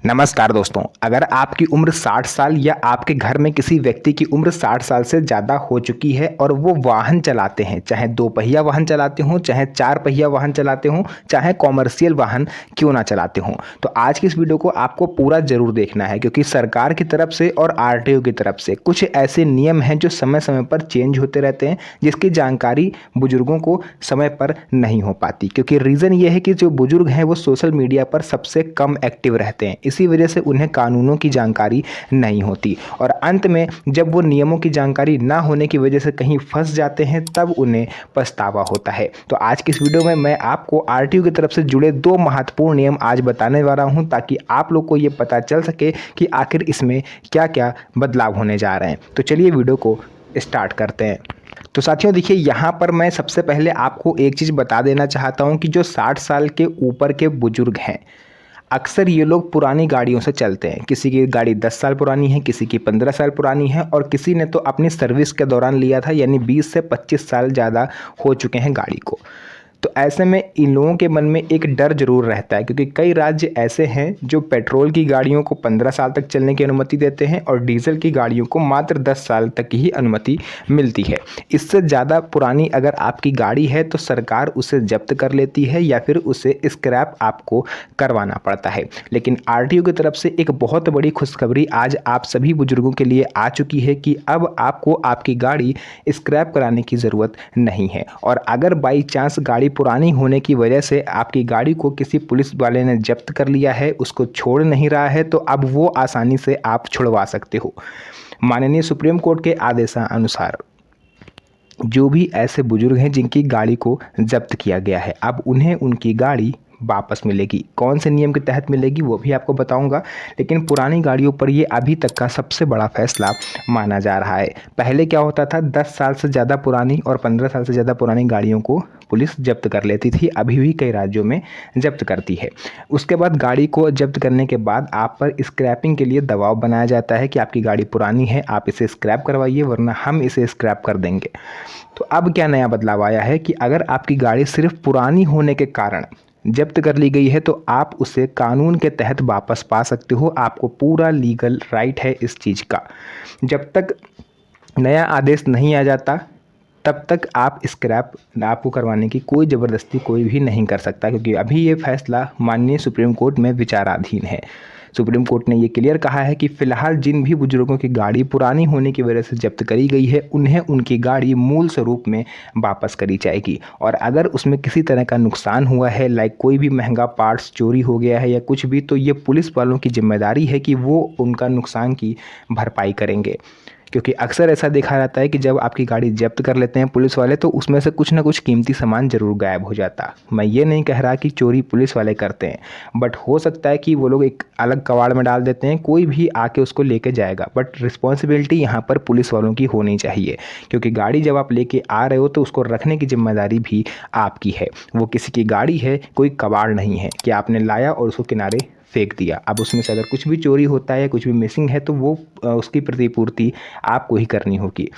नमस्कार दोस्तों। अगर आपकी उम्र 60 साल या आपके घर में किसी व्यक्ति की उम्र 60 साल से ज़्यादा हो चुकी है और वो वाहन चलाते हैं, चाहे 2 पहिया वाहन चलाते हों, चाहे 4 पहिया वाहन चलाते हों, चाहे कॉमर्शियल वाहन क्यों ना चलाते हों, तो आज की इस वीडियो को आपको पूरा ज़रूर देखना है क्योंकि सरकार की तरफ से और आरटीओ की तरफ से कुछ ऐसे नियम हैं जो समय समय पर चेंज होते रहते हैं, जिसकी जानकारी बुजुर्गों को समय पर नहीं हो पाती। क्योंकि रीज़न ये है कि जो बुजुर्ग हैं वो सोशल मीडिया पर सबसे कम एक्टिव रहते हैं, इसी वजह से उन्हें कानूनों की जानकारी नहीं होती और अंत में जब वो नियमों की जानकारी ना होने की वजह से कहीं फंस जाते हैं तब उन्हें पछतावा होता है। तो आज की इस वीडियो में मैं आपको आरटीओ की तरफ से जुड़े 2 महत्वपूर्ण नियम आज बताने वाला हूं ताकि आप लोग को ये पता चल सके कि आखिर इसमें क्या क्या बदलाव होने जा रहे हैं। तो चलिए वीडियो को स्टार्ट करते हैं। तो साथियों देखिए, यहाँ पर मैं सबसे पहले आपको एक चीज़ बता देना चाहता हूँ कि जो 60 साल के ऊपर के बुजुर्ग हैं, अक्सर ये लोग पुरानी गाड़ियों से चलते हैं। किसी की गाड़ी 10 साल पुरानी है, किसी की 15 साल पुरानी है और किसी ने तो अपनी सर्विस के दौरान लिया था, यानी 20 से 25 साल ज़्यादा हो चुके हैं गाड़ी को। तो ऐसे में इन लोगों के मन में एक डर जरूर रहता है क्योंकि कई राज्य ऐसे हैं जो पेट्रोल की गाड़ियों को 15 साल तक चलने की अनुमति देते हैं और डीजल की गाड़ियों को मात्र 10 साल तक ही अनुमति मिलती है। इससे ज़्यादा पुरानी अगर आपकी गाड़ी है तो सरकार उसे जब्त कर लेती है या फिर उसे स्क्रैप आपको करवाना पड़ता है। लेकिन आरटीओ की तरफ से एक बहुत बड़ी खुशखबरी आज आप सभी बुजुर्गों के लिए आ चुकी है कि अब आपको आपकी गाड़ी स्क्रैप कराने की ज़रूरत नहीं है। और अगर बाई चांस गाड़ी पुरानी होने की वजह से आपकी गाड़ी को किसी पुलिस वाले ने जब्त कर लिया है, उसको छोड़ नहीं रहा है, तो अब वो आसानी से आप छुड़वा सकते हो। माननीय सुप्रीम कोर्ट के आदेशानुसार जो भी ऐसे बुजुर्ग हैं जिनकी गाड़ी को जब्त किया गया है, अब उन्हें उनकी गाड़ी वापस मिलेगी। कौन से नियम के तहत मिलेगी वो भी आपको बताऊंगा, लेकिन पुरानी गाड़ियों पर ये अभी तक का सबसे बड़ा फैसला माना जा रहा है। पहले क्या होता था, 10 साल से ज़्यादा पुरानी और 15 साल से ज़्यादा पुरानी गाड़ियों को पुलिस जब्त कर लेती थी, अभी भी कई राज्यों में जब्त करती है। उसके बाद गाड़ी को जब्त करने के बाद आप पर स्क्रैपिंग के लिए दबाव बनाया जाता है कि आपकी गाड़ी पुरानी है, आप इसे स्क्रैप करवाइए वरना हम इसे स्क्रैप कर देंगे। तो अब क्या नया बदलाव आया है कि अगर आपकी गाड़ी सिर्फ पुरानी होने के कारण जब्त कर ली गई है तो आप उसे कानून के तहत वापस पा सकते हो। आपको पूरा लीगल राइट है इस चीज़ का। जब तक नया आदेश नहीं आ जाता तब तक आप स्क्रैप आपको करवाने की कोई ज़बरदस्ती कोई भी नहीं कर सकता, क्योंकि अभी ये फैसला माननीय सुप्रीम कोर्ट में विचाराधीन है। सुप्रीम कोर्ट ने ये क्लियर कहा है कि फ़िलहाल जिन भी बुजुर्गों की गाड़ी पुरानी होने की वजह से जब्त करी गई है उन्हें उनकी गाड़ी मूल स्वरूप में वापस करी जाएगी। और अगर उसमें किसी तरह का नुकसान हुआ है, लाइक कोई भी महंगा पार्ट्स चोरी हो गया है या कुछ भी, तो ये पुलिस वालों की जिम्मेदारी है कि वो उनका नुकसान की भरपाई करेंगे। क्योंकि अक्सर ऐसा देखा जाता है कि जब आपकी गाड़ी जब्त कर लेते हैं पुलिस वाले तो उसमें से कुछ ना कुछ कीमती सामान ज़रूर गायब हो जाता। मैं ये नहीं कह रहा कि चोरी पुलिस वाले करते हैं, बट हो सकता है कि वो लोग एक अलग कबाड़ में डाल देते हैं, कोई भी आके उसको लेके जाएगा, बट रिस्पॉन्सिबिलिटी यहाँ पर पुलिस वालों की होनी चाहिए। क्योंकि गाड़ी जब आप लेके आ रहे हो तो उसको रखने की जिम्मेदारी भी आपकी है। वो किसी की गाड़ी है, कोई कबाड़ नहीं है कि आपने लाया और उसको किनारे फेंक दिया। अब उसमें से अगर कुछ भी चोरी होता है या कुछ भी मिसिंग है तो वो उसकी प्रतिपूर्ति आपको ही करनी होगी।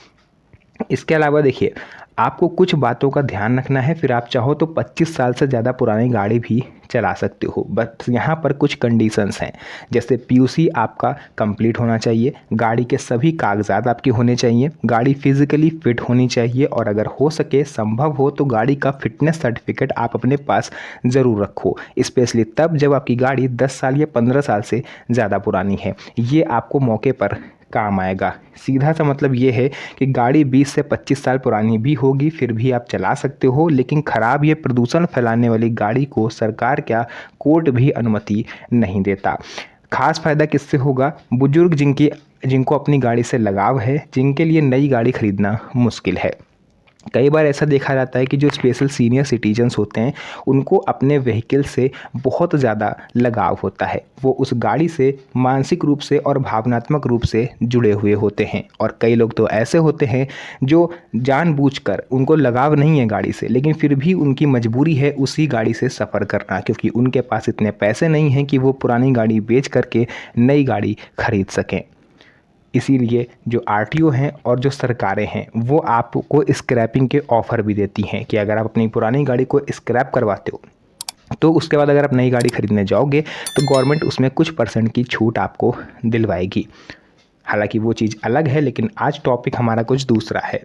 इसके अलावा देखिए, आपको कुछ बातों का ध्यान रखना है। फिर आप चाहो तो 25 साल से ज़्यादा पुरानी गाड़ी भी चला सकते हो, बट यहाँ पर कुछ कंडीशंस हैं। जैसे पीयूसी आपका कंप्लीट होना चाहिए, गाड़ी के सभी कागजात आपके होने चाहिए, गाड़ी फिजिकली फिट होनी चाहिए और अगर हो सके संभव हो तो गाड़ी का फिटनेस सर्टिफिकेट आप अपने पास ज़रूर रखो, स्पेशली तब जब आपकी गाड़ी 10 साल या 15 साल से ज़्यादा पुरानी है। ये आपको मौके पर काम आएगा। सीधा सा मतलब ये है कि गाड़ी 20 से 25 साल पुरानी भी होगी फिर भी आप चला सकते हो, लेकिन ख़राब या प्रदूषण फैलाने वाली गाड़ी को सरकार क्या कोर्ट भी अनुमति नहीं देता। खास फ़ायदा किससे होगा? बुजुर्ग जिनको अपनी गाड़ी से लगाव है, जिनके लिए नई गाड़ी खरीदना मुश्किल है। कई बार ऐसा देखा जाता है कि जो स्पेशल सीनियर सिटीजन्स होते हैं उनको अपने व्हीकल से बहुत ज़्यादा लगाव होता है, वो उस गाड़ी से मानसिक रूप से और भावनात्मक रूप से जुड़े हुए होते हैं। और कई लोग तो ऐसे होते हैं जो जानबूझकर, उनको लगाव नहीं है गाड़ी से लेकिन फिर भी उनकी मजबूरी है उसी गाड़ी से सफ़र करना, क्योंकि उनके पास इतने पैसे नहीं हैं कि वो पुरानी गाड़ी बेच करके नई गाड़ी खरीद सकें। इसीलिए जो आरटीओ हैं और जो सरकारें हैं वो आपको स्क्रैपिंग के ऑफ़र भी देती हैं कि अगर आप अपनी पुरानी गाड़ी को स्क्रैप करवाते हो तो उसके बाद अगर आप नई गाड़ी खरीदने जाओगे तो गवर्नमेंट उसमें कुछ परसेंट की छूट आपको दिलवाएगी। हालांकि वो चीज़ अलग है, लेकिन आज टॉपिक हमारा कुछ दूसरा है।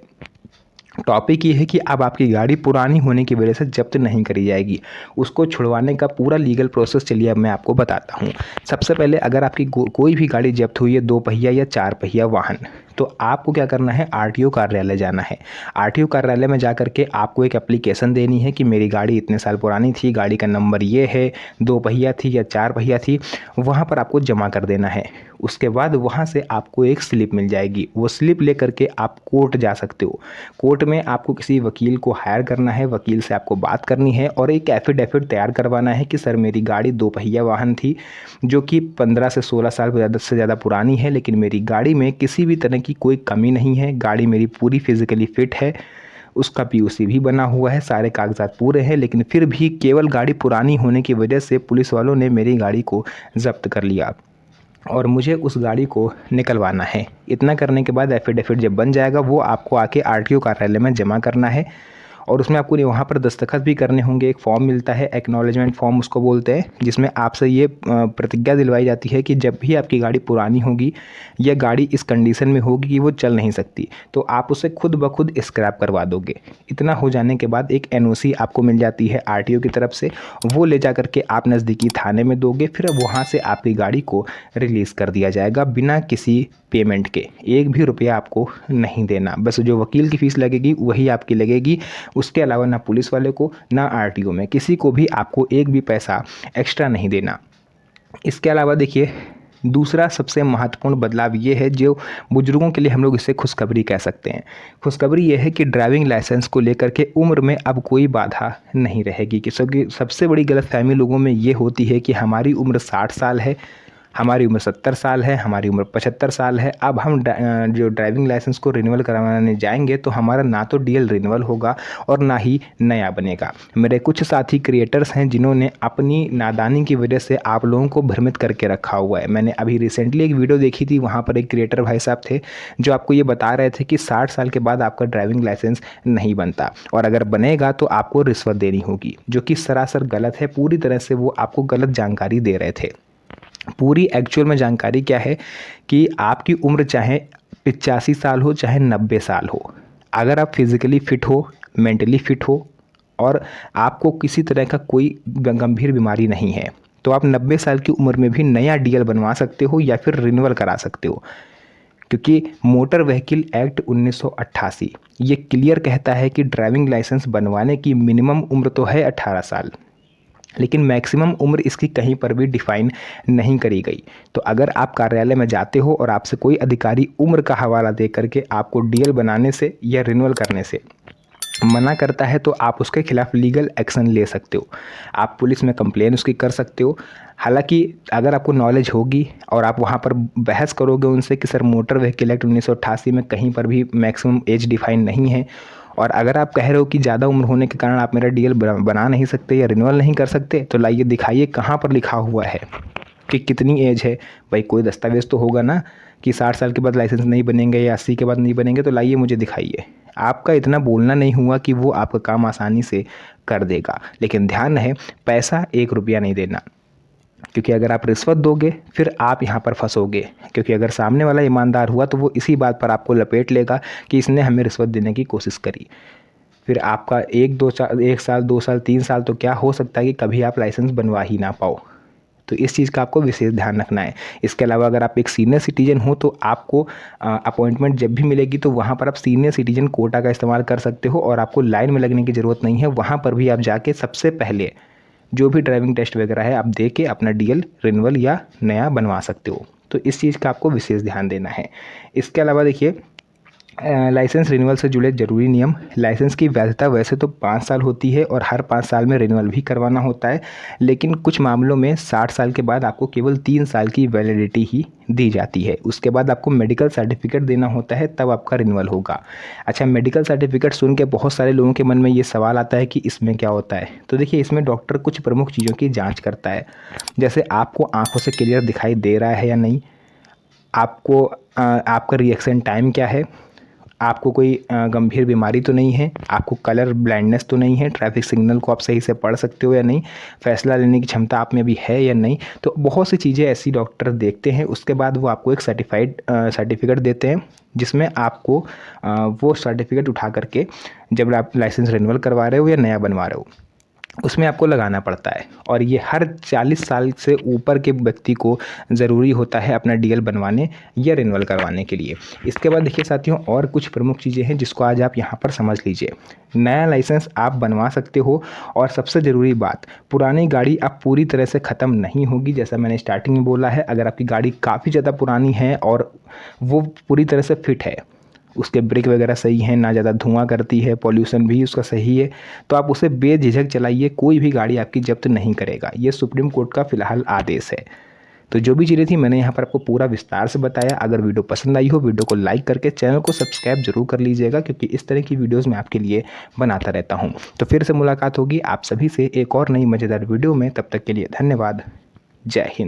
टॉपिक ये है कि अब आपकी गाड़ी पुरानी होने की वजह से जब्त नहीं करी जाएगी, उसको छुड़वाने का पूरा लीगल प्रोसेस चलिए अब मैं आपको बताता हूँ। सबसे पहले अगर आपकी कोई भी गाड़ी जब्त हुई है 2 पहिया या 4 पहिया वाहन, तो आपको क्या करना है, आरटीओ कार्यालय जाना है। आरटीओ कार्यालय में जा करके आपको एक एप्लीकेशन देनी है कि मेरी गाड़ी इतने साल पुरानी थी, गाड़ी का नंबर ये है, 2 पहिया थी या 4 पहिया थी, वहाँ पर आपको जमा कर देना है। उसके बाद वहाँ से आपको एक स्लिप मिल जाएगी, वो स्लिप लेकर के आप कोर्ट जा सकते हो। कोर्ट में आपको किसी वकील को हायर करना है, वकील से आपको बात करनी है और एक एफिडेविट तैयार करवाना है कि सर मेरी गाड़ी 2 पहिया वाहन थी जो कि 15 से 16 साल से ज़्यादा पुरानी है, लेकिन मेरी गाड़ी में किसी भी तरह की कोई कमी नहीं है, गाड़ी मेरी पूरी फिजिकली फिट है, उसका पीयूसी भी बना हुआ है, सारे कागजात पूरे हैं, लेकिन फिर भी केवल गाड़ी पुरानी होने की वजह से पुलिस वालों ने मेरी गाड़ी को जब्त कर लिया और मुझे उस गाड़ी को निकलवाना है। इतना करने के बाद एफिडेविट जब बन जाएगा वो आपको आके आरटीओ कार्यालय में जमा करना है और उसमें आपको वहाँ पर दस्तखत भी करने होंगे। एक फॉर्म मिलता है, एक्नॉलेजमेंट फॉर्म उसको बोलते हैं, जिसमें आपसे ये प्रतिज्ञा दिलवाई जाती है कि जब भी आपकी गाड़ी पुरानी होगी या गाड़ी इस कंडीशन में होगी कि वो चल नहीं सकती, तो आप उसे खुद ब खुद स्क्रैप करवा दोगे। इतना हो जाने के बाद एक एनओसी आपको मिल जाती है आरटीओ की तरफ से, वो ले जा करके आप नज़दीकी थाने में दोगे, फिर वहाँ से आपकी गाड़ी को रिलीज़ कर दिया जाएगा बिना किसी पेमेंट के। एक भी रुपया आपको नहीं देना, बस जो वकील की फ़ीस लगेगी वही आपकी लगेगी। उसके अलावा ना पुलिस वाले को ना आरटीओ में किसी को भी आपको एक भी पैसा एक्स्ट्रा नहीं देना। इसके अलावा देखिए दूसरा सबसे महत्वपूर्ण बदलाव ये है, जो बुजुर्गों के लिए हम लोग इसे खुशखबरी कह सकते हैं। खुशखबरी ये है कि ड्राइविंग लाइसेंस को लेकर के उम्र में अब कोई बाधा नहीं रहेगी। क्योंकि सबसे बड़ी गलतफहमी लोगों में ये होती है कि हमारी उम्र 60 साल है, हमारी उम्र 70 साल है, हमारी उम्र 75 साल है, अब हम जो ड्राइविंग लाइसेंस को रिन्यूअल करवाने जाएंगे तो हमारा ना तो डीएल रिन्यूअल होगा और ना ही नया बनेगा। मेरे कुछ साथी क्रिएटर्स हैं जिन्होंने अपनी नादानी की वजह से आप लोगों को भ्रमित करके रखा हुआ है। मैंने अभी रिसेंटली एक वीडियो देखी थी, वहाँ पर एक क्रिएटर भाई साहब थे जो आपको ये बता रहे थे कि 60 साल के बाद आपका ड्राइविंग लाइसेंस नहीं बनता और अगर बनेगा तो आपको रिश्वत देनी होगी, जो कि सरासर गलत है। पूरी तरह से वो आपको गलत जानकारी दे रहे थे। पूरी एक्चुअल में जानकारी क्या है कि आपकी उम्र चाहे 85 साल हो चाहे 90 साल हो, अगर आप फिज़िकली फ़िट हो, मेंटली फ़िट हो और आपको किसी तरह का कोई गंभीर बीमारी नहीं है, तो आप 90 साल की उम्र में भी नया डीएल बनवा सकते हो या फिर रिन्यूअल करा सकते हो। क्योंकि मोटर व्हीकल एक्ट 1988 ये क्लियर कहता है कि ड्राइविंग लाइसेंस बनवाने की मिनिमम उम्र तो है 18 साल, लेकिन मैक्सिमम उम्र इसकी कहीं पर भी डिफाइन नहीं करी गई। तो अगर आप कार्यालय में जाते हो और आपसे कोई अधिकारी उम्र का हवाला दे करके आपको डीएल बनाने से या रिन्यूअल करने से मना करता है तो आप उसके खिलाफ लीगल एक्शन ले सकते हो। आप पुलिस में कंप्लेन उसकी कर सकते हो। हालांकि अगर आपको नॉलेज होगी और आप वहाँ पर बहस करोगे उनसे कि सर मोटर व्हीकल एक्ट 1988 में कहीं पर भी मैक्सिमम एज डिफाइन नहीं है, और अगर आप कह रहे हो कि ज़्यादा उम्र होने के कारण आप मेरा डीएल बना नहीं सकते या रिन्यूअल नहीं कर सकते, तो लाइए दिखाइए कहाँ पर लिखा हुआ है कि कितनी एज है। भाई कोई दस्तावेज़ तो होगा ना कि 60 साल के बाद लाइसेंस नहीं बनेंगे या 80 के बाद नहीं बनेंगे, तो लाइए मुझे दिखाइए। आपका इतना बोलना नहीं हुआ कि वो आपका काम आसानी से कर देगा, लेकिन ध्यान रहे पैसा 1 रुपया नहीं देना, क्योंकि अगर आप रिश्वत दोगे फिर आप यहाँ पर फंसोगे। क्योंकि अगर सामने वाला ईमानदार हुआ तो वो इसी बात पर आपको लपेट लेगा कि इसने हमें रिश्वत देने की कोशिश करी। फिर आपका 1 साल 2 साल 3 साल तो क्या हो सकता है कि कभी आप लाइसेंस बनवा ही ना पाओ। तो इस चीज़ का आपको विशेष ध्यान रखना है। इसके अलावा अगर आप एक सीनियर सिटीजन हो तो आपको अपॉइंटमेंट जब भी मिलेगी तो वहाँ पर आप सीनियर सिटीजन कोटा का इस्तेमाल कर सकते हो और आपको लाइन में लगने की ज़रूरत नहीं है। वहाँ पर भी आप जाके सबसे पहले जो भी ड्राइविंग टेस्ट वगैरह है आप दे के अपना डीएल रिन्यूअल या नया बनवा सकते हो। तो इस चीज़ का आपको विशेष ध्यान देना है। इसके अलावा देखिए लाइसेंस रिन्यूअल से जुड़े ज़रूरी नियम। लाइसेंस की वैधता वैसे तो 5 साल होती है और हर 5 साल में रिन्यूअल भी करवाना होता है, लेकिन कुछ मामलों में 60 साल के बाद आपको केवल 3 साल की वैलिडिटी ही दी जाती है। उसके बाद आपको मेडिकल सर्टिफिकेट देना होता है, तब आपका रिन्यूअल होगा। अच्छा, मेडिकल सर्टिफिकेट सुन के बहुत सारे लोगों के मन में ये सवाल आता है कि इसमें क्या होता है। तो देखिए इसमें डॉक्टर कुछ प्रमुख चीज़ों की जाँच करता है, जैसे आपको आँखों से क्लियर दिखाई दे रहा है या नहीं, आपको आपका रिएक्शन टाइम क्या है, आपको कोई गंभीर बीमारी तो नहीं है, आपको कलर ब्लाइंडनेस तो नहीं है, ट्रैफिक सिग्नल को आप सही से पढ़ सकते हो या नहीं, फैसला लेने की क्षमता आप में अभी है या नहीं। तो बहुत सी चीज़ें ऐसी डॉक्टर देखते हैं। उसके बाद वो आपको एक सर्टिफिकेट देते हैं, जिसमें आपको वो सर्टिफिकेट उठा करके जब आप लाइसेंस रिन्यूअल करवा रहे हो या नया बनवा रहे हो उसमें आपको लगाना पड़ता है। और ये हर 40 साल से ऊपर के व्यक्ति को ज़रूरी होता है अपना डीएल बनवाने या रिन्यूअल करवाने के लिए। इसके बाद देखिए साथियों, और कुछ प्रमुख चीज़ें हैं जिसको आज आप यहाँ पर समझ लीजिए। नया लाइसेंस आप बनवा सकते हो, और सबसे ज़रूरी बात, पुरानी गाड़ी अब पूरी तरह से ख़त्म नहीं होगी। जैसा मैंने स्टार्टिंग में बोला है, अगर आपकी गाड़ी काफ़ी ज़्यादा पुरानी है और वो पूरी तरह से फिट है, उसके ब्रेक वगैरह सही हैं, ना ज़्यादा धुआं करती है, पॉल्यूशन भी उसका सही है, तो आप उसे बेझिझक चलाइए, कोई भी गाड़ी आपकी जब्त नहीं करेगा। ये सुप्रीम कोर्ट का फ़िलहाल आदेश है। तो जो भी चीज़ें थी मैंने यहाँ पर आपको पूरा विस्तार से बताया। अगर वीडियो पसंद आई हो, वीडियो को लाइक करके चैनल को सब्सक्राइब जरूर कर लीजिएगा, क्योंकि इस तरह की वीडियोज़ मैं आपके लिए बनाता रहता हूँ। तो फिर से मुलाकात होगी आप सभी से एक और नई मज़ेदार वीडियो में। तब तक के लिए धन्यवाद। जय हिंद।